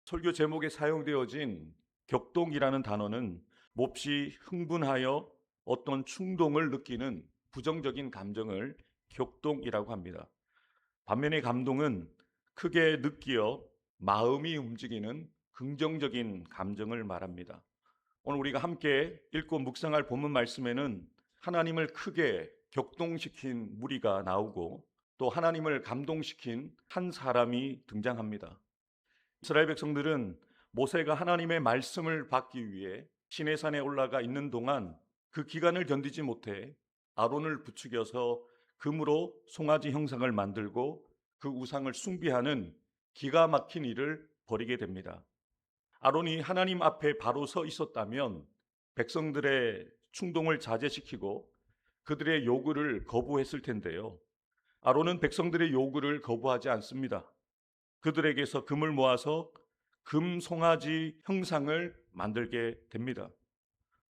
설교 제목에 사용되어진 격동이라는 단어는 몹시 흥분하여 어떤 충동을 느끼는 부정적인 감정을 격동이라고 합니다. 반면에 감동은 크게 느끼어 마음이 움직이는 긍정적인 감정을 말합니다. 오늘 우리가 함께 읽고 묵상할 본문 말씀에는 하나님을 크게 격동시킨 무리가 나오고 또 하나님을 감동시킨 한 사람이 등장합니다. 이스라엘 백성들은 모세가 하나님의 말씀을 받기 위해 시내산에 올라가 있는 동안 그 기간을 견디지 못해 아론을 부추겨서 금으로 송아지 형상을 만들고 그 우상을 숭배하는 기가 막힌 일을 벌이게 됩니다. 아론이 하나님 앞에 바로 서 있었다면 백성들의 충동을 자제시키고 그들의 요구를 거부했을 텐데요. 아론은 백성들의 요구를 거부하지 않습니다. 그들에게서 금을 모아서 금 송아지 형상을 만들게 됩니다.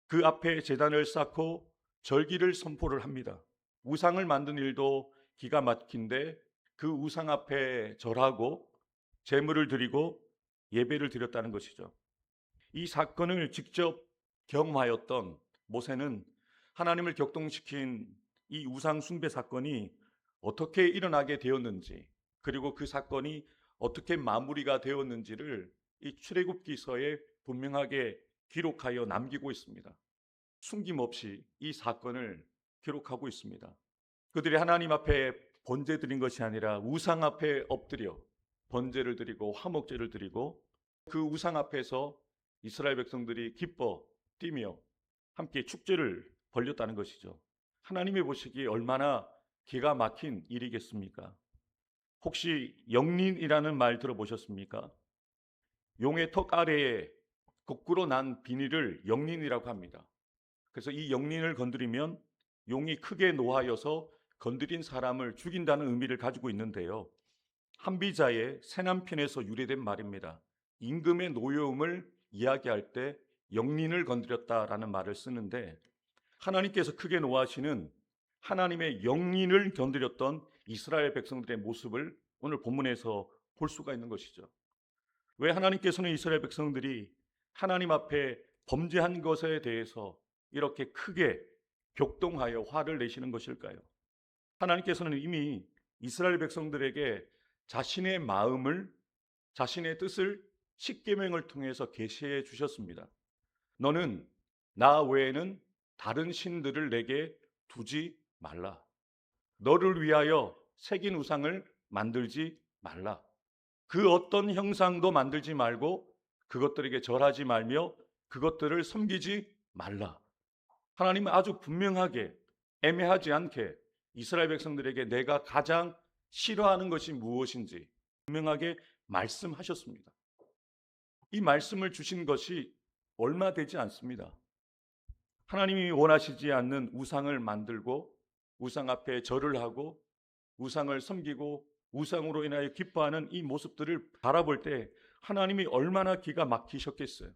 그 앞에 제단을 쌓고 절기를 선포를 합니다. 우상을 만든 일도 기가 막힌데 그 우상 앞에 절하고 제물을 드리고 예배를 드렸다는 것이죠. 이 사건을 직접 경험하였던 모세는 하나님을 격동시킨 이 우상 숭배 사건이 어떻게 일어나게 되었는지, 그리고 그 사건이 어떻게 마무리가 되었는지를 이 출애굽기서에 분명하게 기록하여 남기고 있습니다. 숨김없이 이 사건을 기록하고 있습니다. 그들이 하나님 앞에 번제 드린 것이 아니라 우상 앞에 엎드려 번제를 드리고 화목제를 드리고 그 우상 앞에서 이스라엘 백성들이 기뻐 뛰며 함께 축제를 벌였다는 것이죠. 하나님이 보시기에 얼마나 기가 막힌 일이겠습니까? 혹시 영린이라는 말 들어보셨습니까? 용의 턱 아래에 거꾸로 난 비닐을 영린이라고 합니다. 그래서 이 영린을 건드리면 용이 크게 노하여서 건드린 사람을 죽인다는 의미를 가지고 있는데요. 한비자의 새남편에서 유래된 말입니다. 임금의 노여움을 이야기할 때 영린을 건드렸다라는 말을 쓰는데, 하나님께서 크게 노하시는 하나님의 영린을 건드렸던 이스라엘 백성들의 모습을 오늘 본문에서 볼 수가 있는 것이죠. 왜 하나님께서는 이스라엘 백성들이 하나님 앞에 범죄한 것에 대해서 이렇게 크게 격동하여 화를 내시는 것일까요? 하나님께서는 이미 이스라엘 백성들에게 자신의 마음을, 자신의 뜻을 십계명을 통해서 계시해 주셨습니다. 너는 나 외에는 다른 신들을 내게 두지 말라. 너를 위하여 새긴 우상을 만들지 말라. 그 어떤 형상도 만들지 말고 그것들에게 절하지 말며 그것들을 섬기지 말라. 하나님은 아주 분명하게, 애매하지 않게 이스라엘 백성들에게 내가 가장 싫어하는 것이 무엇인지 분명하게 말씀하셨습니다. 이 말씀을 주신 것이 얼마 되지 않습니다. 하나님이 원하시지 않는 우상을 만들고 우상 앞에 절을 하고 우상을 섬기고 우상으로 인하여 기뻐하는 이 모습들을 바라볼 때 하나님이 얼마나 기가 막히셨겠어요.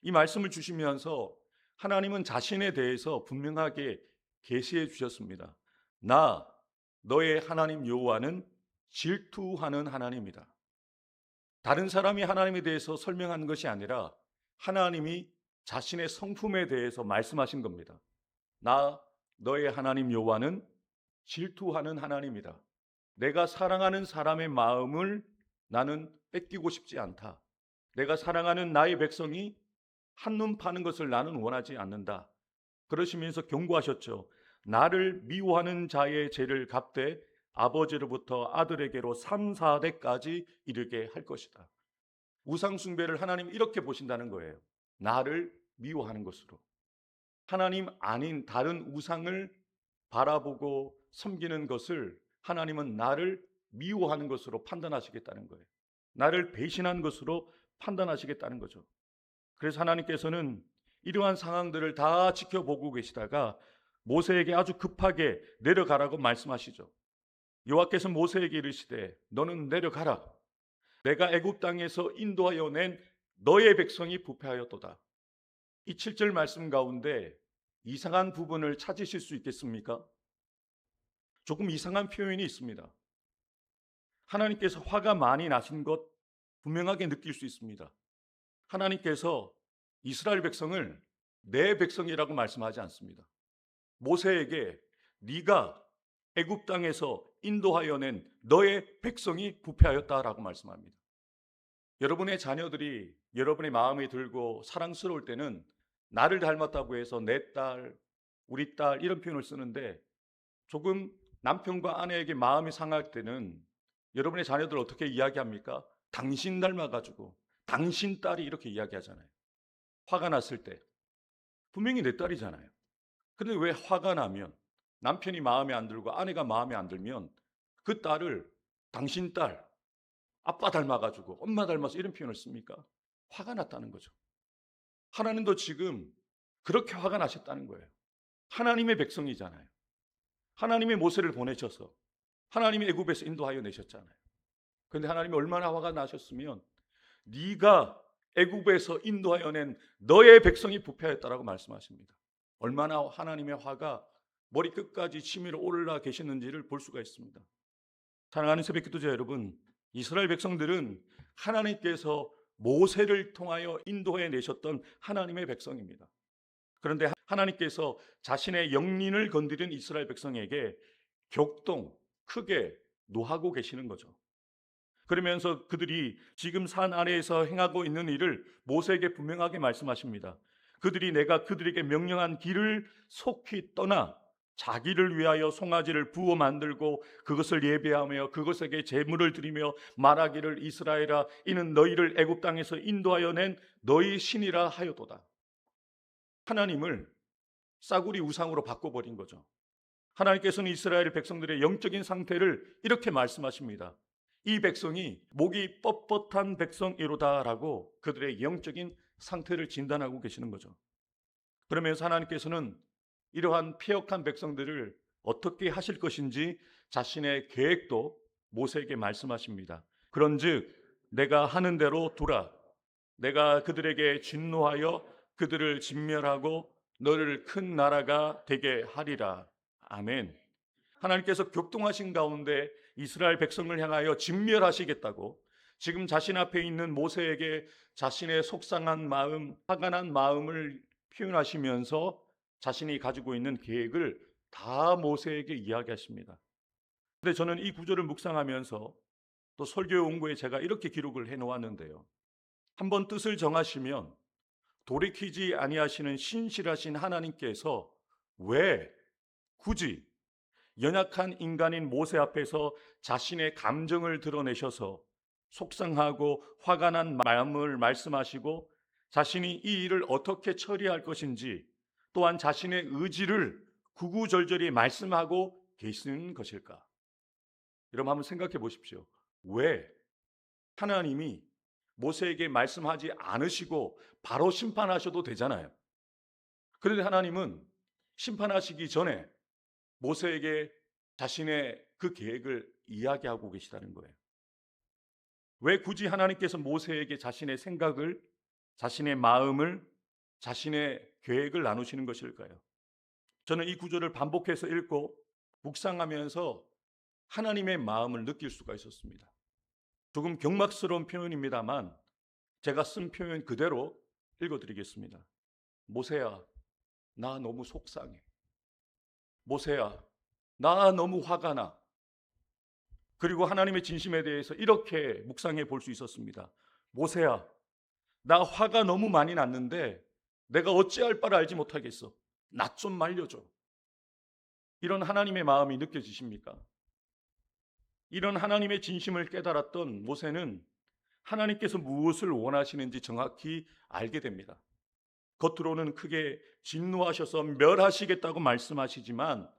이 말씀을 주시면서 하나님은 자신에 대해서 분명하게 계시해 주셨습니다. 나 너의 하나님 여호와는 질투하는 하나님이다. 다른 사람이 하나님에 대해서 설명하는 것이 아니라 하나님이 자신의 성품에 대해서 말씀하신 겁니다. 나 너의 하나님 여호와는 질투하는 하나님이다. 내가 사랑하는 사람의 마음을 나는 뺏기고 싶지 않다. 내가 사랑하는 나의 백성이 한눈 파는 것을 나는 원하지 않는다. 그러시면서 경고하셨죠. 나를 미워하는 자의 죄를 갚되 아버지로부터 아들에게로 3, 4대까지 이르게 할 것이다. 우상 숭배를 하나님 이렇게 보신다는 거예요. 나를 미워하는 것으로. 하나님 아닌 다른 우상을 바라보고 섬기는 것을 하나님은 나를 미워하는 것으로 판단하시겠다는 거예요. 나를 배신한 것으로 판단하시겠다는 거죠. 그래서 하나님께서는 이러한 상황들을 다 지켜보고 계시다가 모세에게 아주 급하게 내려가라고 말씀하시죠. 여호와께서 모세에게 이르시되 너는 내려가라. 내가 애굽 땅에서 인도하여 낸 너의 백성이 부패하였도다. 이 7절 말씀 가운데 이상한 부분을 찾으실 수 있겠습니까? 조금 이상한 표현이 있습니다. 하나님께서 화가 많이 나신 것 분명하게 느낄 수 있습니다. 하나님께서 이스라엘 백성을 내 백성이라고 말씀하지 않습니다. 모세에게 네가 애굽 땅에서 인도하여 낸 너의 백성이 부패하였다라고 말씀합니다. 여러분의 자녀들이 여러분의 마음에 들고 사랑스러울 때는 나를 닮았다고 해서 내 딸, 우리 딸 이런 표현을 쓰는데, 조금 남편과 아내에게 마음이 상할 때는 여러분의 자녀들 어떻게 이야기합니까? 당신 닮아가지고, 당신 딸이 이렇게 이야기하잖아요. 화가 났을 때 분명히 내 딸이잖아요. 근데 왜 화가 나면, 남편이 마음에 안 들고 아내가 마음에 안 들면 그 딸을 당신 딸, 아빠 닮아가지고 엄마 닮아서 이런 표현을 씁니까? 화가 났다는 거죠. 하나님도 지금 그렇게 화가 나셨다는 거예요. 하나님의 백성이잖아요. 하나님의 모세를 보내셔서 하나님의 애굽에서 인도하여 내셨잖아요. 그런데 하나님이 얼마나 화가 나셨으면 네가 애굽에서 인도하여 낸 너의 백성이 부패하였다라고 말씀하십니다. 얼마나 하나님의 화가 머리끝까지 치밀어 올라 계시는지를 볼 수가 있습니다. 사랑하는 새벽 기도자 여러분, 이스라엘 백성들은 하나님께서 모세를 통하여 인도해 내셨던 하나님의 백성입니다. 그런데 하나님께서 자신의 영린을 건드린 이스라엘 백성에게 격동, 크게 노하고 계시는 거죠. 그러면서 그들이 지금 산 아래에서 행하고 있는 일을 모세에게 분명하게 말씀하십니다. 그들이 내가 그들에게 명령한 길을 속히 떠나 자기를 위하여 송아지를 부어 만들고 그것을 예배하며 그것에게 제물을 드리며 말하기를 이스라엘아 이는 너희를 애굽 땅에서 인도하여 낸 너희 신이라 하여도다. 하나님을 싸구리 우상으로 바꿔버린 거죠. 하나님께서는 이스라엘 백성들의 영적인 상태를 이렇게 말씀하십니다. 이 백성이 목이 뻣뻣한 백성이로다라고 그들의 영적인 상태를 진단하고 계시는 거죠. 그러면서 하나님께서는 이러한 패역한 백성들을 어떻게 하실 것인지 자신의 계획도 모세에게 말씀하십니다. 그런즉 내가 하는 대로 두라. 내가 그들에게 진노하여 그들을 진멸하고 너를 큰 나라가 되게 하리라. 아멘. 하나님께서 격동하신 가운데 이스라엘 백성을 향하여 진멸하시겠다고 지금 자신 앞에 있는 모세에게 자신의 속상한 마음, 화가 난 마음을 표현하시면서 자신이 가지고 있는 계획을 다 모세에게 이야기하십니다. 근데 저는 이 구절을 묵상하면서 또 설교 원고에 제가 이렇게 기록을 해놓았는데요. 한번 뜻을 정하시면 돌이키지 아니하시는 신실하신 하나님께서 왜 굳이 연약한 인간인 모세 앞에서 자신의 감정을 드러내셔서 속상하고 화가 난 마음을 말씀하시고 자신이 이 일을 어떻게 처리할 것인지 또한 자신의 의지를 구구절절히 말씀하고 계시는 것일까? 여러분 한번 생각해 보십시오. 왜 하나님이 모세에게 말씀하지 않으시고 바로 심판하셔도 되잖아요. 그런데 하나님은 심판하시기 전에 모세에게 자신의 그 계획을 이야기하고 계시다는 거예요. 왜 굳이 하나님께서 모세에게 자신의 생각을, 자신의 마음을, 자신의 계획을 나누시는 것일까요? 저는 이 구절을 반복해서 읽고 묵상하면서 하나님의 마음을 느낄 수가 있었습니다. 조금 경막스러운 표현입니다만 제가 쓴 표현 그대로 읽어드리겠습니다. 모세야, 나 너무 속상해. 모세야, 나 너무 화가 나. 그리고 하나님의 진심에 대해서 이렇게 묵상해 볼 수 있었습니다. 모세야, 나 화가 너무 많이 났는데 내가 어찌할 바를 알지 못하겠어. 나 좀 말려줘. 이런 하나님의 마음이 느껴지십니까? 이런 하나님의 진심을 깨달았던 모세는 하나님께서 무엇을 원하시는지 정확히 알게 됩니다. 겉으로는 크게 진노하셔서 멸하시겠다고 말씀하시지만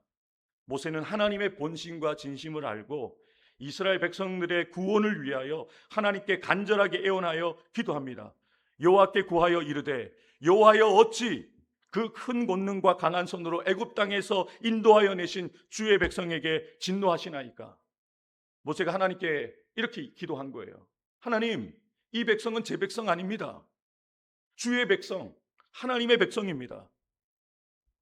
모세는 하나님의 본심과 진심을 알고 이스라엘 백성들의 구원을 위하여 하나님께 간절하게 애원하여 기도합니다. 여호와께 구하여 이르되 여호와여 어찌 그 큰 권능과 강한 손으로 애굽 땅에서 인도하여 내신 주의 백성에게 진노하시나이까? 모세가 하나님께 이렇게 기도한 거예요. 하나님, 이 백성은 제 백성 아닙니다. 주의 백성, 하나님의 백성입니다.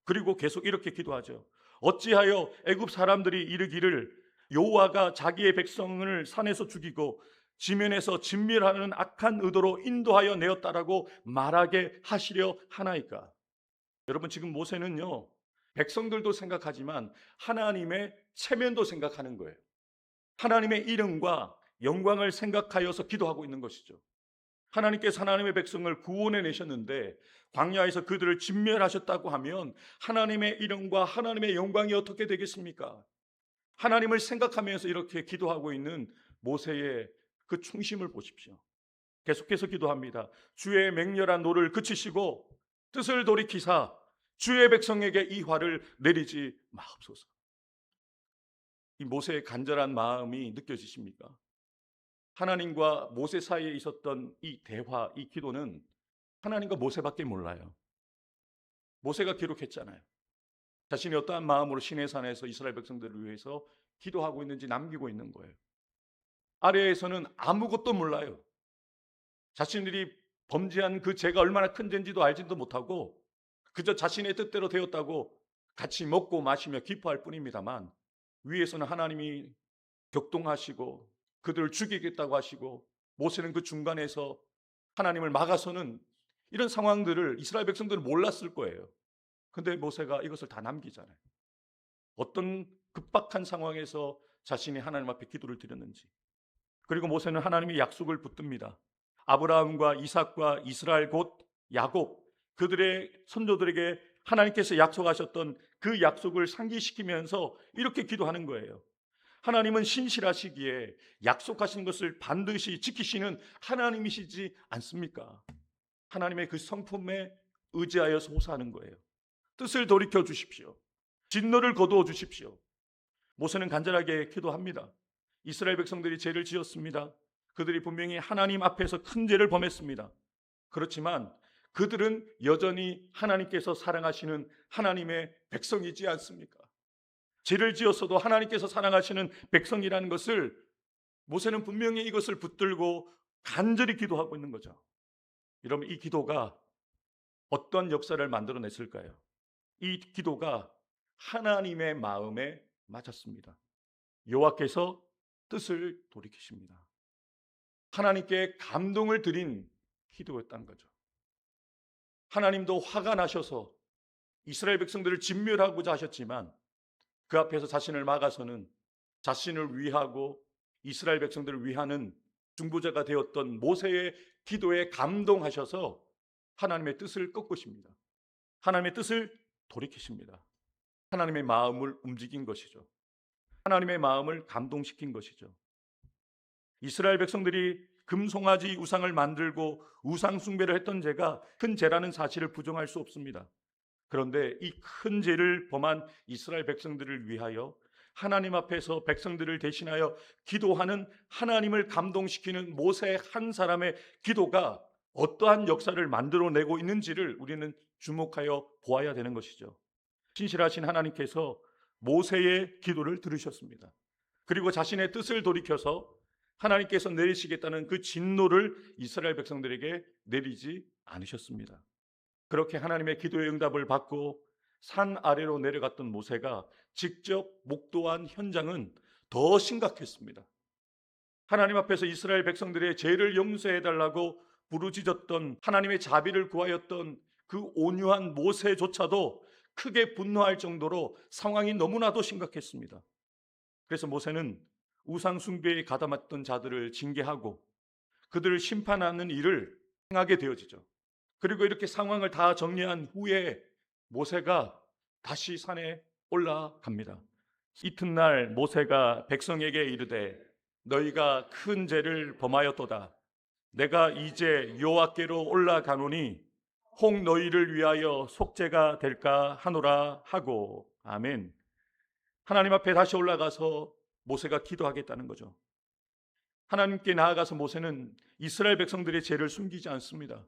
그리고 계속 이렇게 기도하죠. 어찌하여 애굽 사람들이 이르기를 여호와가 자기의 백성을 산에서 죽이고 지면에서 진멸하는 악한 의도로 인도하여 내었다라고 말하게 하시려 하나이까? 여러분, 지금 모세는요, 백성들도 생각하지만 하나님의 체면도 생각하는 거예요. 하나님의 이름과 영광을 생각하여서 기도하고 있는 것이죠. 하나님께서 하나님의 백성을 구원해 내셨는데 광야에서 그들을 진멸하셨다고 하면 하나님의 이름과 하나님의 영광이 어떻게 되겠습니까? 하나님을 생각하면서 이렇게 기도하고 있는 모세의 그 충심을 보십시오. 계속해서 기도합니다. 주의 맹렬한 노를 그치시고 뜻을 돌이키사 주의 백성에게 이 화를 내리지 마옵소서. 이 모세의 간절한 마음이 느껴지십니까? 하나님과 모세 사이에 있었던 이 대화, 이 기도는 하나님과 모세밖에 몰라요. 모세가 기록했잖아요. 자신이 어떠한 마음으로 시내산에서 이스라엘 백성들을 위해서 기도하고 있는지 남기고 있는 거예요. 아래에서는 아무것도 몰라요. 자신들이 범죄한 그 죄가 얼마나 큰 죄인지도 알지도 못하고 그저 자신의 뜻대로 되었다고 같이 먹고 마시며 기뻐할 뿐입니다만, 위에서는 하나님이 격동하시고 그들을 죽이겠다고 하시고 모세는 그 중간에서 하나님을 막아서는 이런 상황들을 이스라엘 백성들은 몰랐을 거예요. 근데 모세가 이것을 다 남기잖아요. 어떤 급박한 상황에서 자신이 하나님 앞에 기도를 드렸는지. 그리고 모세는 하나님의 약속을 붙듭니다. 아브라함과 이삭과 이스라엘 곧 야곱, 그들의 선조들에게 하나님께서 약속하셨던 그 약속을 상기시키면서 이렇게 기도하는 거예요. 하나님은 신실하시기에 약속하신 것을 반드시 지키시는 하나님이시지 않습니까? 하나님의 그 성품에 의지하여서 호소하는 거예요. 뜻을 돌이켜 주십시오. 진노를 거두어 주십시오. 모세는 간절하게 기도합니다. 이스라엘 백성들이 죄를 지었습니다. 그들이 분명히 하나님 앞에서 큰 죄를 범했습니다. 그렇지만 그들은 여전히 하나님께서 사랑하시는 하나님의 백성이지 않습니까? 죄를 지었어도 하나님께서 사랑하시는 백성이라는 것을 모세는 분명히 이것을 붙들고 간절히 기도하고 있는 거죠. 여러분, 이 기도가 어떤 역사를 만들어냈을까요? 이 기도가 하나님의 마음에 맞았습니다. 여호와께서 뜻을 돌이키십니다. 하나님께 감동을 드린 기도였다는 거죠. 하나님도 화가 나셔서 이스라엘 백성들을 진멸하고자 하셨지만 그 앞에서 자신을 막아서는 자신을 위하고 이스라엘 백성들을 위하는 중보자가 되었던 모세의 기도에 감동하셔서 하나님의 뜻을 꺾으십니다. 하나님의 뜻을 돌이키십니다. 하나님의 마음을 움직인 것이죠. 하나님의 마음을 감동시킨 것이죠. 이스라엘 백성들이 금송아지 우상을 만들고 우상 숭배를 했던 죄가 큰 죄라는 사실을 부정할 수 없습니다. 그런데 이 큰 죄를 범한 이스라엘 백성들을 위하여 하나님 앞에서 백성들을 대신하여 기도하는 하나님을 감동시키는 모세 한 사람의 기도가 어떠한 역사를 만들어내고 있는지를 우리는 주목하여 보아야 되는 것이죠. 신실하신 하나님께서 모세의 기도를 들으셨습니다. 그리고 자신의 뜻을 돌이켜서 하나님께서 내리시겠다는 그 진노를 이스라엘 백성들에게 내리지 않으셨습니다. 그렇게 하나님의 기도의 응답을 받고 산 아래로 내려갔던 모세가 직접 목도한 현장은 더 심각했습니다. 하나님 앞에서 이스라엘 백성들의 죄를 용서해달라고 부르짖었던 하나님의 자비를 구하였던 그 온유한 모세조차도 크게 분노할 정도로 상황이 너무나도 심각했습니다. 그래서 모세는 우상 숭배에 가담했던 자들을 징계하고 그들을 심판하는 일을 행하게 되어지죠. 그리고 이렇게 상황을 다 정리한 후에 모세가 다시 산에 올라갑니다. 이튿날 모세가 백성에게 이르되 너희가 큰 죄를 범하였도다. 내가 이제 여호와께로 올라가노니 혹 너희를 위하여 속죄가 될까 하노라 하고. 아멘. 하나님 앞에 다시 올라가서 모세가 기도하겠다는 거죠. 하나님께 나아가서 모세는 이스라엘 백성들의 죄를 숨기지 않습니다.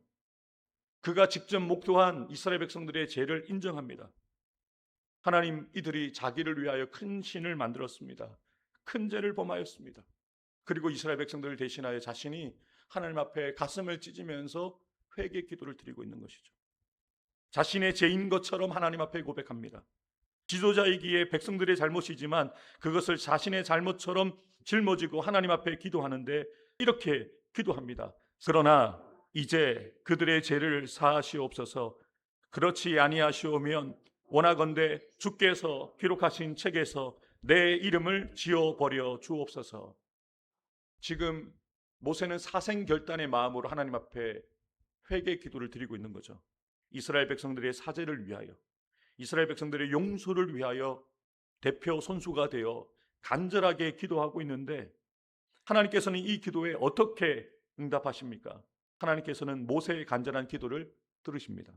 그가 직접 목도한 이스라엘 백성들의 죄를 인정합니다. 하나님, 이들이 자기를 위하여 큰 신을 만들었습니다. 큰 죄를 범하였습니다. 그리고 이스라엘 백성들을 대신하여 자신이 하나님 앞에 가슴을 찢으면서 회개 기도를 드리고 있는 것이죠. 자신의 죄인 것처럼 하나님 앞에 고백합니다. 지도자이기에 백성들의 잘못이지만 그것을 자신의 잘못처럼 짊어지고 하나님 앞에 기도하는데 이렇게 기도합니다. 그러나 이제 그들의 죄를 사하시옵소서. 그렇지 아니하시오면 원하건대 주께서 기록하신 책에서 내 이름을 지워버려 주옵소서. 지금 모세는 사생결단의 마음으로 하나님 앞에 회개 기도를 드리고 있는 거죠. 이스라엘 백성들의 사죄를 위하여, 이스라엘 백성들의 용서를 위하여 대표 선수가 되어 간절하게 기도하고 있는데, 하나님께서는 이 기도에 어떻게 응답하십니까? 하나님께서는 모세의 간절한 기도를 들으십니다.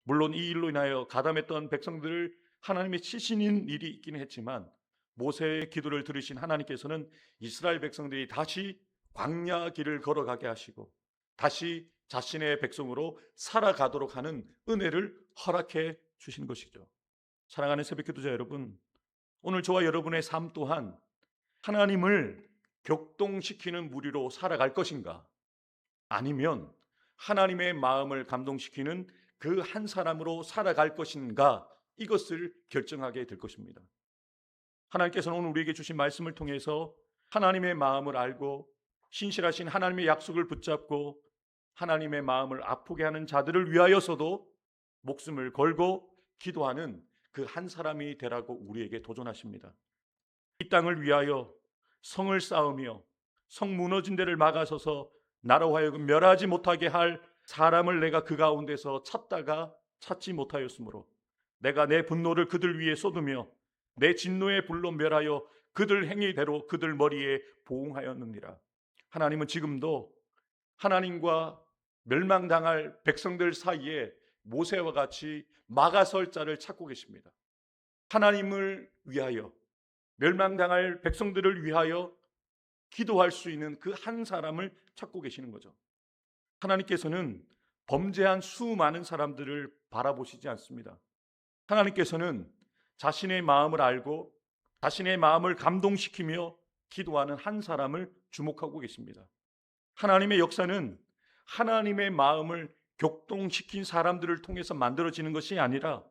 물론 이 일로 인하여 가담했던 백성들을 하나님의 치시는 일이 있긴 했지만, 모세의 기도를 들으신 하나님께서는 이스라엘 백성들이 다시 광야 길을 걸어가게 하시고 다시 자신의 백성으로 살아가도록 하는 은혜를 허락해 주신 것이죠. 사랑하는 새벽기도자 여러분, 오늘 저와 여러분의 삶 또한 하나님을 격동시키는 무리로 살아갈 것인가, 아니면 하나님의 마음을 감동시키는 그 한 사람으로 살아갈 것인가, 이것을 결정하게 될 것입니다. 하나님께서는 오늘 우리에게 주신 말씀을 통해서 하나님의 마음을 알고 신실하신 하나님의 약속을 붙잡고 하나님의 마음을 아프게 하는 자들을 위하여서도 목숨을 걸고 기도하는 그 한 사람이 되라고 우리에게 도전하십니다. 이 땅을 위하여 성을 쌓으며 성 무너진 데를 막아서서 나로 하여금 멸하지 못하게 할 사람을 내가 그 가운데서 찾다가 찾지 못하였으므로 내가 내 분노를 그들 위에 쏟으며 내 진노의 불로 멸하여 그들 행위대로 그들 머리에 보응하였느니라. 하나님은 지금도 하나님과 멸망당할 백성들 사이에 모세와 같이 막아설 자를 찾고 계십니다. 하나님을 위하여, 멸망당할 백성들을 위하여 기도할 수 있는 그 한 사람을 찾고 계시는 거죠. 하나님께서는 범죄한 수많은 사람들을 바라보시지 않습니다. 하나님께서는 자신의 마음을 알고 자신의 마음을 감동시키며 기도하는 한 사람을 주목하고 계십니다. 하나님의 역사는 하나님의 마음을 격동시킨 사람들을 통해서 만들어지는 것이 아니라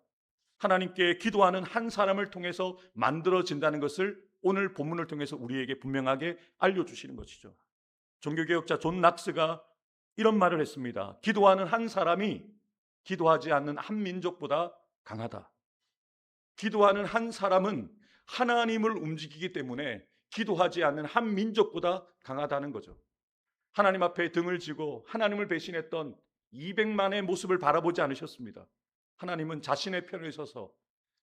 하나님께 기도하는 한 사람을 통해서 만들어진다는 것을 오늘 본문을 통해서 우리에게 분명하게 알려주시는 것이죠. 종교개혁자 존 낙스가 이런 말을 했습니다. 기도하는 한 사람이 기도하지 않는 한 민족보다 강하다. 기도하는 한 사람은 하나님을 움직이기 때문에 기도하지 않는 한 민족보다 강하다는 거죠. 하나님 앞에 등을 지고 하나님을 배신했던 200만의 모습을 바라보지 않으셨습니다. 하나님은 자신의 편에 서서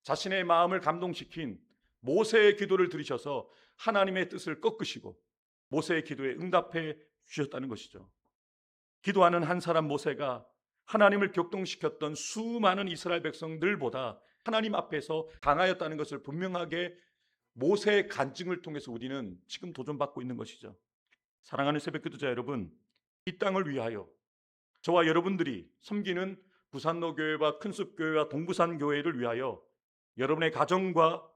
자신의 마음을 감동시킨 모세의 기도를 들으셔서 하나님의 뜻을 꺾으시고 모세의 기도에 응답해 주셨다는 것이죠. 기도하는 한 사람 모세가 하나님을 격동시켰던 수많은 이스라엘 백성들보다 하나님 앞에서 강하였다는 것을 분명하게 모세의 간증을 통해서 우리는 지금 도전받고 있는 것이죠. 사랑하는 새벽기도자 여러분, 이 땅을 위하여 저와 여러분들이 섬기는 부산로교회와 큰숲교회와 동부산교회를 위하여, 여러분의 가정과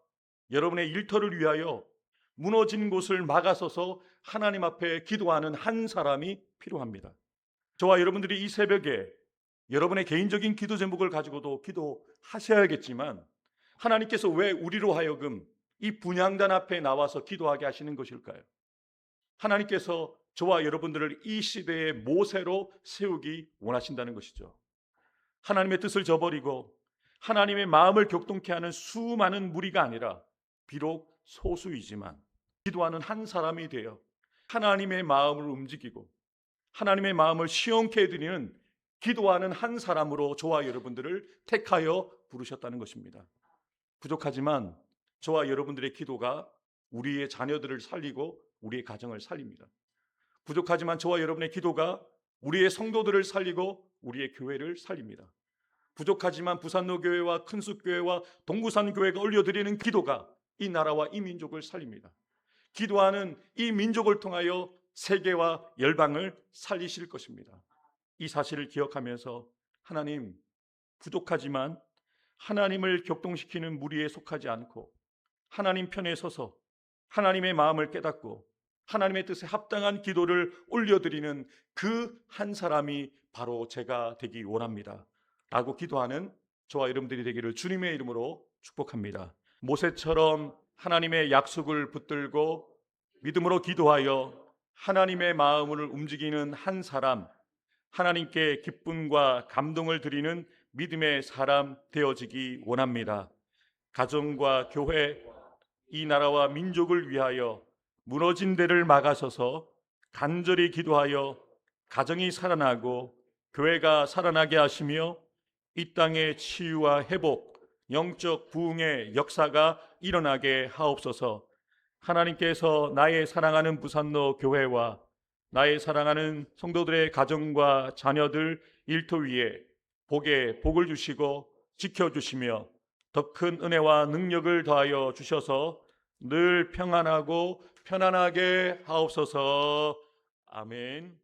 여러분의 일터를 위하여 무너진 곳을 막아서서 하나님 앞에 기도하는 한 사람이 필요합니다. 저와 여러분들이 이 새벽에 여러분의 개인적인 기도 제목을 가지고도 기도하셔야겠지만, 하나님께서 왜 우리로 하여금 이 분향단 앞에 나와서 기도하게 하시는 것일까요? 하나님께서 저와 여러분들을 이 시대의 모세로 세우기 원하신다는 것이죠. 하나님의 뜻을 저버리고 하나님의 마음을 격동케 하는 수많은 무리가 아니라 비록 소수이지만 기도하는 한 사람이 되어 하나님의 마음을 움직이고 하나님의 마음을 시원케 해드리는 기도하는 한 사람으로 저와 여러분들을 택하여 부르셨다는 것입니다. 부족하지만 저와 여러분들의 기도가 우리의 자녀들을 살리고 우리의 가정을 살립니다. 부족하지만 저와 여러분의 기도가 우리의 성도들을 살리고 우리의 교회를 살립니다. 부족하지만 부산로교회와 큰숲교회와 동부산교회가 올려드리는 기도가 이 나라와 이 민족을 살립니다. 기도하는 이 민족을 통하여 세계와 열방을 살리실 것입니다. 이 사실을 기억하면서 하나님, 부족하지만 하나님을 격동시키는 무리에 속하지 않고 하나님 편에 서서 하나님의 마음을 깨닫고 하나님의 뜻에 합당한 기도를 올려드리는 그 한 사람이 바로 제가 되기 원합니다 라고 기도하는 저와 여러분들이 되기를 주님의 이름으로 축복합니다. 모세처럼 하나님의 약속을 붙들고 믿음으로 기도하여 하나님의 마음을 움직이는 한 사람, 하나님께 기쁨과 감동을 드리는 믿음의 사람 되어지기 원합니다. 가정과 교회, 이 나라와 민족을 위하여 무너진 데를 막아서서 간절히 기도하여 가정이 살아나고 교회가 살아나게 하시며 이 땅의 치유와 회복, 영적 부흥의 역사가 일어나게 하옵소서. 하나님께서 나의 사랑하는 부산로 교회와 나의 사랑하는 성도들의 가정과 자녀들 일터 위에 복을 주시고 지켜주시며 더 큰 은혜와 능력을 더하여 주셔서 늘 평안하고 편안하게 하옵소서. 아멘.